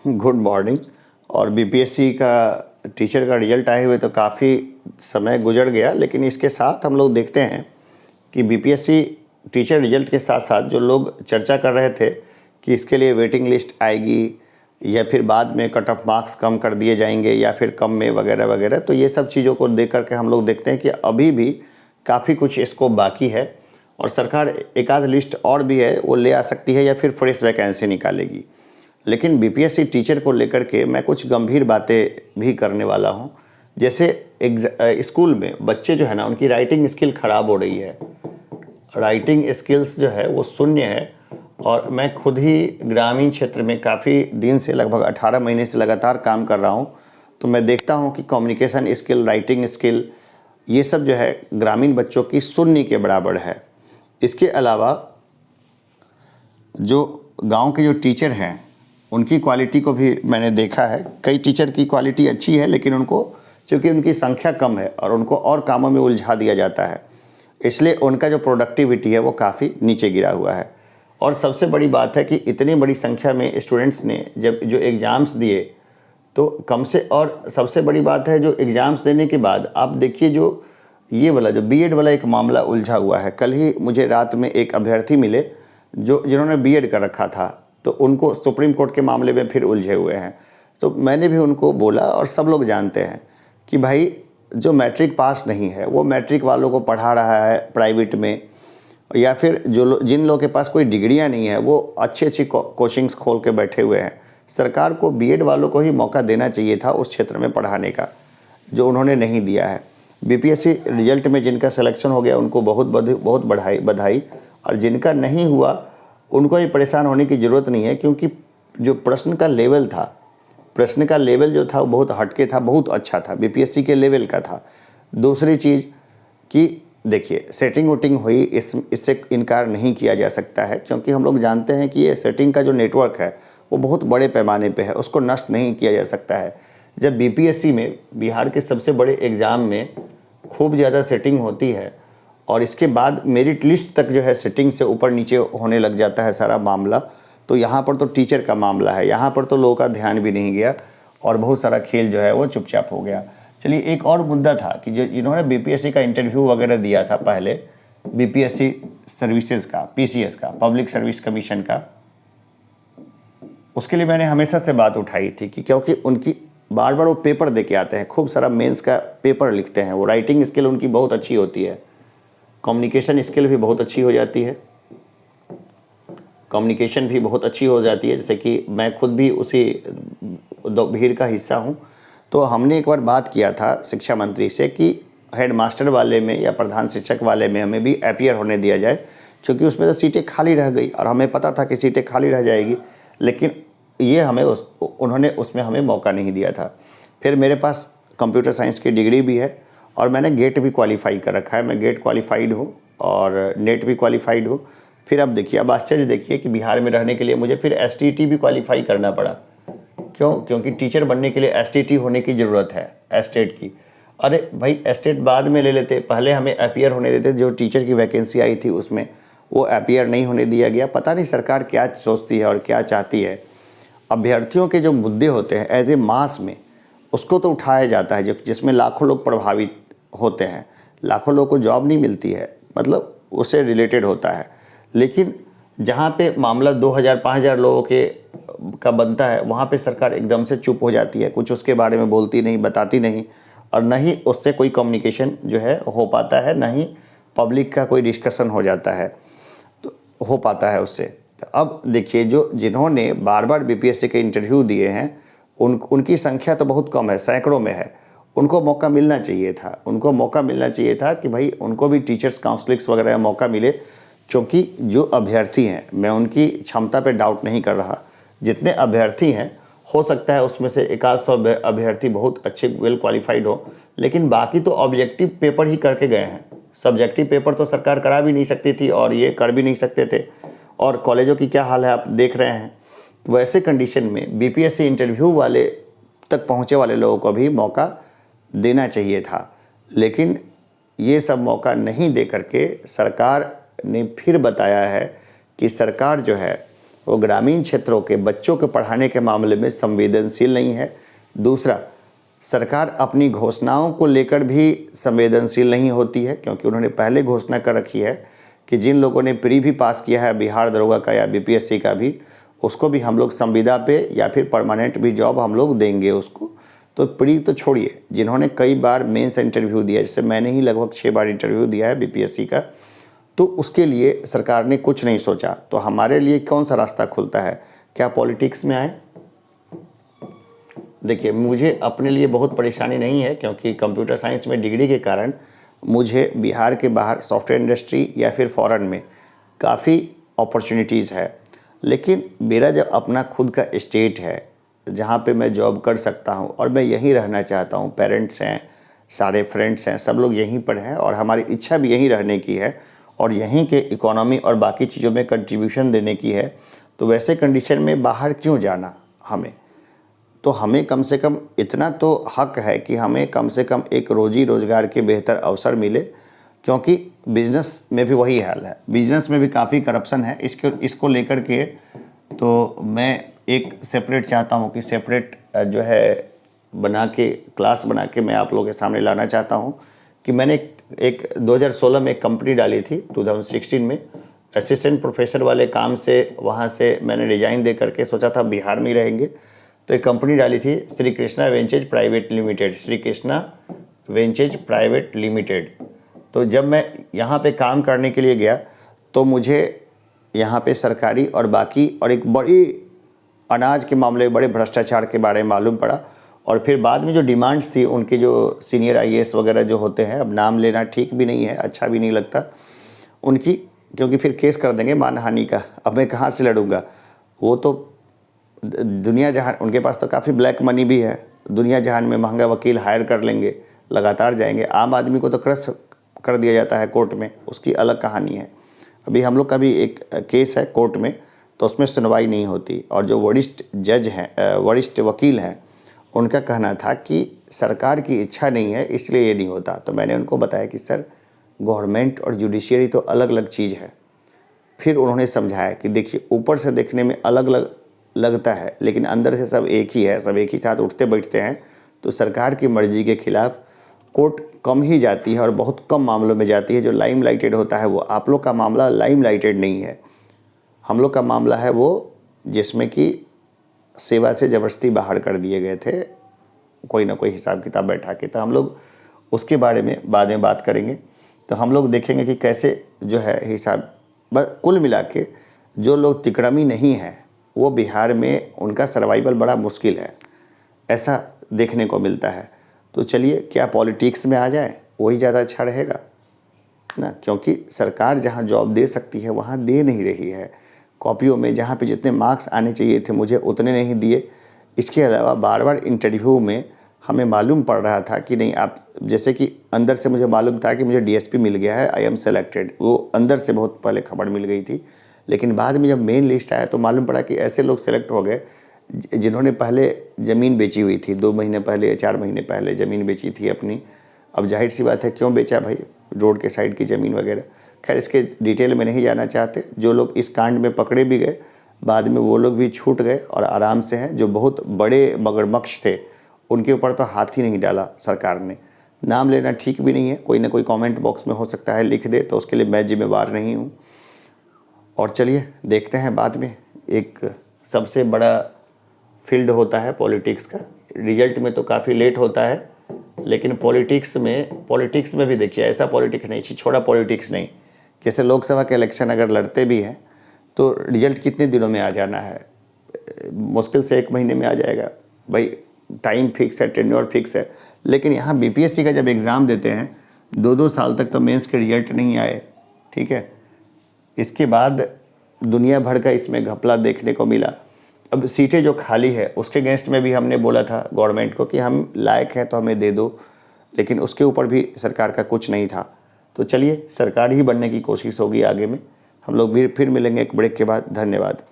Good morning. और BPSC का teacher का रिजल्ट आए हुए तो काफ़ी समय गुजर गया, लेकिन इसके साथ हम लोग देखते हैं कि बीपीएससी टीचर रिजल्ट के साथ साथ जो लोग चर्चा कर रहे थे कि इसके लिए वेटिंग लिस्ट आएगी या फिर बाद में कट ऑफ मार्क्स कम कर दिए जाएंगे या फिर कम में वगैरह वगैरह, तो ये सब चीज़ों को देख करके हम लोग देखते हैं कि अभी भी काफ़ी कुछ स्कोप बाकी है और सरकार एक आध लिस्ट और भी है वो ले आ सकती है या फिर फ्रेश वैकेंसी निकालेगी। लेकिन बीपीएससी टीचर को लेकर के मैं कुछ गंभीर बातें भी करने वाला हूं। जैसे स्कूल में बच्चे जो है ना, उनकी राइटिंग स्किल ख़राब हो रही है। राइटिंग स्किल्स जो है वो शून्य है। और मैं खुद ही ग्रामीण क्षेत्र में काफ़ी दिन से, लगभग 18 महीने से लगातार काम कर रहा हूं, तो मैं देखता हूं कि कम्युनिकेशन स्किल, राइटिंग स्किल, ये सब जो है ग्रामीण बच्चों की शून्य के बराबर है। इसके अलावा जो गांव के जो टीचर हैं उनकी क्वालिटी को भी मैंने देखा है। कई टीचर की क्वालिटी अच्छी है, लेकिन उनको, चूँकि उनकी संख्या कम है और उनको और कामों में उलझा दिया जाता है, इसलिए उनका जो प्रोडक्टिविटी है वो काफ़ी नीचे गिरा हुआ है। और सबसे बड़ी बात है कि इतनी बड़ी संख्या में स्टूडेंट्स ने जब जो एग्ज़ाम्स दिए, तो कम से, और सबसे बड़ी बात है जो एग्ज़ाम्स देने के बाद आप देखिए, जो ये वाला जो बीएड वाला एक मामला उलझा हुआ है। कल ही मुझे रात में एक अभ्यर्थी मिले जो जिन्होंने बीएड कर रखा था, तो उनको सुप्रीम कोर्ट के मामले में फिर उलझे हुए हैं। तो मैंने भी उनको बोला, और सब लोग जानते हैं कि भाई जो मैट्रिक पास नहीं है वो मैट्रिक वालों को पढ़ा रहा है प्राइवेट में, या फिर जिन लोगों के पास कोई डिग्रियां नहीं है वो अच्छी अच्छी कोचिंग्स खोल के बैठे हुए हैं। सरकार को बीएड वालों को ही मौका देना चाहिए था उस क्षेत्र में पढ़ाने का, जो उन्होंने नहीं दिया है। बीपीएससी रिजल्ट में जिनका सिलेक्शन हो गया उनको बहुत बहुत बधाई, और जिनका नहीं हुआ उनको ही परेशान होने की ज़रूरत नहीं है, क्योंकि जो प्रश्न का लेवल था, प्रश्न का लेवल जो था वो बहुत हटके था, बहुत अच्छा था, बीपीएससी के लेवल का था। दूसरी चीज़ कि देखिए, सेटिंग वोटिंग हुई, इससे इनकार नहीं किया जा सकता है, क्योंकि हम लोग जानते हैं कि ये सेटिंग का जो नेटवर्क है वो बहुत बड़े पैमाने पे है, उसको नष्ट नहीं किया जा सकता है। जब बीपीएससी में, बिहार के सबसे बड़े एग्ज़ाम में खूब ज़्यादा सेटिंग होती है और इसके बाद मेरिट लिस्ट तक जो है सेटिंग से ऊपर नीचे होने लग जाता है सारा मामला, तो यहाँ पर तो टीचर का मामला है, यहाँ पर तो लोगों का ध्यान भी नहीं गया और बहुत सारा खेल जो है वो चुपचाप हो गया। चलिए, एक और मुद्दा था कि जो जिन्होंने बीपीएससी का इंटरव्यू वगैरह दिया था पहले, बीपीएससी सर्विसेज का, पीसीएस का, पब्लिक सर्विस कमीशन का, उसके लिए मैंने हमेशा से बात उठाई थी कि क्योंकि उनकी बार बार वो पेपर दे के आते हैं, खूब सारा मेंस का पेपर लिखते हैं, वो राइटिंग स्किल उनकी बहुत अच्छी होती है, कम्युनिकेशन स्किल भी बहुत अच्छी हो जाती है, कम्युनिकेशन भी बहुत अच्छी हो जाती है। जैसे कि मैं खुद भी उसी भीड़ का हिस्सा हूँ। तो हमने एक बार बात किया था शिक्षा मंत्री से कि हेड मास्टर वाले में या प्रधान शिक्षक वाले में हमें भी अपीयर होने दिया जाए, क्योंकि उसमें तो सीटें खाली रह गई और हमें पता था कि सीटें खाली रह जाएगी, लेकिन ये हमें उन्होंने उसमें हमें मौका नहीं दिया था। फिर मेरे पास कंप्यूटर साइंस की डिग्री भी है और मैंने गेट भी क्वालिफाई कर रखा है, मैं गेट क्वालिफाइड हूँ और नेट भी क्वालिफाइड हूँ। फिर अब देखिए, अब आश्चर्य देखिए कि बिहार में रहने के लिए मुझे फिर एसटीईटी भी क्वालिफाई करना पड़ा। क्यों? क्योंकि टीचर बनने के लिए एसटीईटी होने की ज़रूरत है, एस्टेट की। अरे भाई, एस्टेट बाद में ले लेते, पहले हमें अपीयर होने देते। जो टीचर की वैकेंसी आई थी उसमें वो अपीयर नहीं होने दिया गया। पता नहीं सरकार क्या सोचती है और क्या चाहती है। अभ्यर्थियों के जो मुद्दे होते हैं एज ए मास में, उसको तो उठाया जाता है, जिसमें लाखों लोग प्रभावित होते हैं, लाखों लोगों को जॉब नहीं मिलती है, मतलब उससे रिलेटेड होता है। लेकिन जहाँ पे मामला 2000 5000 लोगों के का बनता है, वहाँ पे सरकार एकदम से चुप हो जाती है, कुछ उसके बारे में बोलती नहीं, बताती नहीं, और न ही उससे कोई कम्युनिकेशन जो है हो पाता है, न ही पब्लिक का कोई डिस्कशन हो जाता है, तो हो पाता है उससे। तो अब देखिए, जो जिन्होंने बार बार बीपीएससी के इंटरव्यू दिए हैं उनकी संख्या तो बहुत कम है, सैकड़ों में है। उनको मौका मिलना चाहिए था, उनको मौका मिलना चाहिए था कि भाई उनको भी टीचर्स काउंसलिंग्स वगैरह का मौका मिले, क्योंकि जो अभ्यर्थी हैं, मैं उनकी क्षमता पे डाउट नहीं कर रहा, जितने अभ्यर्थी हैं हो सकता है उसमें से 100 अभ्यर्थी बहुत अच्छे वेल क्वालिफाइड हो, लेकिन बाकी तो ऑब्जेक्टिव पेपर ही करके गए हैं। सब्जेक्टिव पेपर तो सरकार करा भी नहीं सकती थी और ये कर भी नहीं सकते थे, और कॉलेजों की क्या हाल है आप देख रहे हैं। तो वैसे कंडीशन में बीपीएससी इंटरव्यू वाले तक पहुँचे वाले लोगों को भी मौका देना चाहिए था, लेकिन ये सब मौका नहीं दे करके सरकार ने फिर बताया है कि सरकार जो है वो ग्रामीण क्षेत्रों के बच्चों को पढ़ाने के मामले में संवेदनशील नहीं है। दूसरा, सरकार अपनी घोषणाओं को लेकर भी संवेदनशील नहीं होती है, क्योंकि उन्होंने पहले घोषणा कर रखी है कि जिन लोगों ने प्री भी पास किया है बिहार दरोगा का या बीपीएससी का भी, उसको भी हम लोग संविदा पे या फिर परमानेंट भी जॉब हम लोग देंगे उसको। तो प्री तो छोड़िए, जिन्होंने कई बार मेंस इंटरव्यू दिया, जैसे मैंने ही लगभग 6 बार इंटरव्यू दिया है बीपीएससी का, तो उसके लिए सरकार ने कुछ नहीं सोचा। तो हमारे लिए कौन सा रास्ता खुलता है? क्या पॉलिटिक्स में आए? देखिए, मुझे अपने लिए बहुत परेशानी नहीं है, क्योंकि कंप्यूटर साइंस में डिग्री के कारण मुझे बिहार के बाहर सॉफ्टवेयर इंडस्ट्री या फिर फॉरेन में काफ़ी अपॉर्चुनिटीज़ है। लेकिन मेरा जब अपना खुद का स्टेट है जहाँ पे मैं जॉब कर सकता हूँ और मैं यहीं रहना चाहता हूँ, पेरेंट्स हैं, सारे फ्रेंड्स हैं, सब लोग यहीं पर हैं और हमारी इच्छा भी यहीं रहने की है और यहीं के इकोनॉमी और बाकी चीज़ों में कंट्रीब्यूशन देने की है, तो वैसे कंडीशन में बाहर क्यों जाना हमें? तो हमें कम से कम इतना तो हक है कि हमें कम से कम एक रोजी रोज़गार के बेहतर अवसर मिले, क्योंकि बिज़नेस में भी वही हाल है, बिज़नेस में भी काफ़ी करप्शन है। इसको लेकर के तो मैं एक सेपरेट चाहता हूँ कि सेपरेट जो है बना के क्लास बना के मैं आप लोगों के सामने लाना चाहता हूँ कि मैंने एक 2016 में एक कंपनी डाली थी, 2016 में असिस्टेंट प्रोफेसर वाले काम से वहाँ से मैंने रिजाइन दे करके सोचा था बिहार में ही रहेंगे, तो एक कंपनी डाली थी Shri Krishna ventures private limited, Shri Krishna ventures private limited. तो जब मैं यहाँ पे काम करने के लिए गया तो मुझे यहाँ पे सरकारी और बाकी और एक बड़ी अनाज के मामले बड़े भ्रष्टाचार के बारे में मालूम पड़ा। और फिर बाद में जो डिमांड्स थी उनके, जो सीनियर आईएएस वगैरह जो होते हैं, अब नाम लेना ठीक भी नहीं है, अच्छा भी नहीं लगता उनकी, क्योंकि फिर केस कर देंगे मानहानि का। अब मैं कहाँ से लड़ूंगा? वो तो दुनिया जहान, उनके पास तो काफ़ी ब्लैक मनी भी है, दुनिया जहान में महंगा वकील हायर कर लेंगे, लगातार जाएंगे। आम आदमी को तो क्रश कर दिया जाता है कोर्ट में, उसकी अलग कहानी है। अभी हम लोग का भी एक केस है कोर्ट में, तो उसमें सुनवाई नहीं होती। और जो वरिष्ठ जज हैं, वरिष्ठ वकील हैं, उनका कहना था कि सरकार की इच्छा नहीं है इसलिए ये नहीं होता। तो मैंने उनको बताया कि सर, गवर्नमेंट और जुडिशियरी तो अलग अलग चीज़ है। फिर उन्होंने समझाया कि देखिए, ऊपर से देखने में अलग अलग लगता है, लेकिन अंदर से सब एक ही है, सब एक ही साथ उठते बैठते हैं। तो सरकार की मर्जी के खिलाफ कोर्ट कम ही जाती है और बहुत कम मामलों में जाती है। जो लाइम लाइटेड होता है वो, आप लोग का मामला लाइम लाइटेड नहीं है, हम लोग का मामला है वो जिसमें कि सेवा से ज़बरदस्ती बाहर कर दिए गए थे, कोई ना कोई हिसाब किताब बैठा के। तो हम लोग उसके बारे में बाद में बात करेंगे। तो हम लोग देखेंगे कि कैसे जो है हिसाब, बस कुल मिला के जो लोग तिकड़मी नहीं हैं वो बिहार में उनका सर्वाइवल बड़ा मुश्किल है, ऐसा देखने को मिलता है। तो चलिए, क्या पॉलिटिक्स में आ जाए, वही ज़्यादा अच्छा रहेगा ना, क्योंकि सरकार जहाँ जॉब दे सकती है वहाँ दे नहीं रही है। कॉपियों में जहाँ पे जितने मार्क्स आने चाहिए थे मुझे उतने नहीं दिए। इसके अलावा बार बार इंटरव्यू में हमें मालूम पड़ रहा था कि नहीं आप, जैसे कि अंदर से मुझे मालूम था कि मुझे डीएसपी मिल गया है, आई एम सेलेक्टेड, वो अंदर से बहुत पहले खबर मिल गई थी। लेकिन बाद में जब मेन लिस्ट आया तो मालूम पड़ा कि ऐसे लोग सेलेक्ट हो गए जिन्होंने पहले ज़मीन बेची हुई थी, 2 महीने पहले या 4 महीने पहले ज़मीन बेची थी अपनी। अब जाहिर सी बात है, क्यों बेचा भाई, रोड के साइड की ज़मीन वगैरह। खैर, इसके डिटेल में नहीं जाना चाहते। जो लोग इस कांड में पकड़े भी गए बाद में वो लोग भी छूट गए और आराम से हैं। जो बहुत बड़े मगरमच्छ थे उनके ऊपर तो हाथ ही नहीं डाला सरकार ने। नाम लेना ठीक भी नहीं है, कोई ना कोई कमेंट बॉक्स में हो सकता है लिख दे, तो उसके लिए मैं जिम्मेवार नहीं हूँ। और चलिए देखते हैं बाद में, एक सबसे बड़ा फील्ड होता है पॉलिटिक्स का। रिजल्ट में तो काफ़ी लेट होता है, लेकिन पॉलिटिक्स में भी देखिए, ऐसा पॉलिटिक्स नहीं, छिछोड़ा पॉलिटिक्स नहीं। जैसे लोकसभा के इलेक्शन अगर लड़ते भी हैं तो रिजल्ट कितने दिनों में आ जाना है, मुश्किल से 1 महीने में आ जाएगा भाई, टाइम फिक्स है, टेन्योर फिक्स है। लेकिन यहाँ बीपीएससी का जब एग्ज़ाम देते हैं 2-2 साल तक तो मेंस के रिजल्ट नहीं आए, ठीक है। इसके बाद दुनिया भर का इसमें घपला देखने को मिला। अब सीटें जो खाली है उसके अगेंस्ट में भी हमने बोला था गवर्नमेंट को कि हम लायक हैं तो हमें दे दो, लेकिन उसके ऊपर भी सरकार का कुछ नहीं था। तो चलिए, सरकार ही बनने की कोशिश होगी आगे में। हम लोग भी फिर मिलेंगे एक ब्रेक के बाद। धन्यवाद।